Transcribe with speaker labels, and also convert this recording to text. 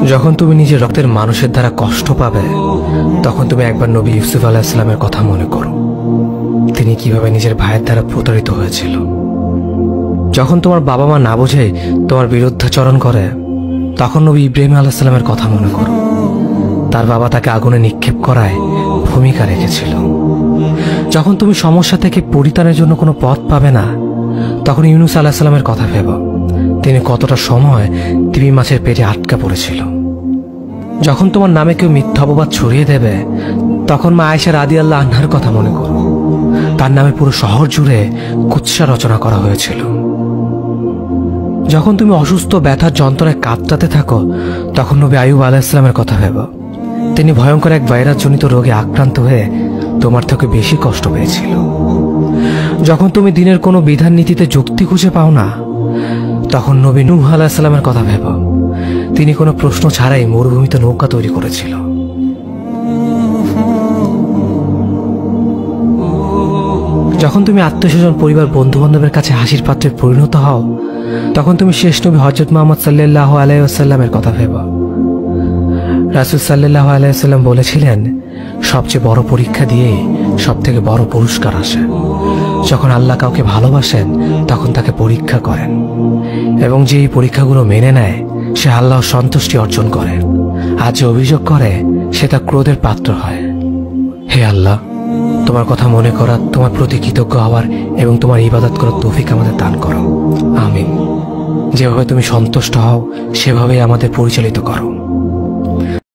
Speaker 1: যখন তুমি নিজের রক্তের মানুষের দ্বারা কষ্ট পাবে, তখন তুমি একবার নবী ইউসুফ আলাইহিস সালামের কথা মনে করো। তিনি কিভাবে নিজের ভাইয়ের দ্বারা প্রতারিত হয়েছিল। যখন তোমার বাবা মা না বুঝে তোমার বিরুদ্ধাচরণ করে, তখন নবী ইব্রাহিম আলাইহিস সালামের কথা মনে করো। তার বাবা তাকে আগুনে নিক্ষেপ করায় ভূমিকা রেখেছিল। যখন তুমি সমস্যা থেকে পরিত্রাণের জন্য কোনো পথ পাবে না, তখন ইউনুস আলাইহিস সালামের কথা ভেবো। তিনি কতটা সময় তিমি মাছের পেটে আটকা পড়েছিল। যখন তোমার নামে কেউ মিথ্যা অপবাদ ছড়িয়ে দেবে, তখন মা আয়েশা রাদিয়াল্লাহু আনহার কথা মনে করো। তার নামে পুরো শহর জুড়ে কুৎসা রচনা করা হয়েছিল। যখন তুমি অসুস্থ ব্যথার যন্ত্রণায় কাঁপতে থাকো, তখন নবী আইয়ুব আলাইহিস সালামের কথা ভেবো। তিনি ভয়ঙ্কর এক ভাইরাসজনিত রোগে আক্রান্ত হয়ে তোমার থেকে বেশি কষ্ট পেয়েছিল। যখন তুমি দিনের কোনো বিধান নীতিতে যুক্তি খুঁজে পাও না, তখন নবী নূহ আলাইহিস সালামের কথা ভেবো। তিনি কোনো প্রশ্ন ছাড়াই মরুভূমিতে নৌকা তৈরি করেছিল। যখন তুমি আত্মীয়স্বজন, পরিবার, বন্ধু বান্ধবের কাছে হাসির পাত্রে পরিণত হও, তখন তুমি শেষ নবী হযরত মুহাম্মদ সাল্লাল্লাহু আলাইহি ওয়াসাল্লামের কথা ভেবো। রাসূল সাল্লাল্লাহু আলাইহি ওয়াসাল্লাম বলেছিলেন, সবচেয়ে বড় পরীক্ষা দিয়ে সবথেকে বড় পুরস্কার আসে। যখন আল্লাহ কাউকে ভালোবাসেন, তখন তাকে পরীক্ষা করেন, এবং যে এই পরীক্ষাগুলো মেনে নেয়, সে আল্লাহর সন্তুষ্টি অর্জন করে। আর যে অভিযোগ করে, সে তার ক্রোধের পাত্র হয়। হে আল্লাহ, তোমার কথা মনে করা, তোমার প্রতি কৃতজ্ঞ হওয়ার এবং তোমার ইবাদত করার তৌফিক আমাদের দান করো। আমিন। যেভাবে তুমি সন্তুষ্ট হও, সেভাবেই আমাদের পরিচালিত করো।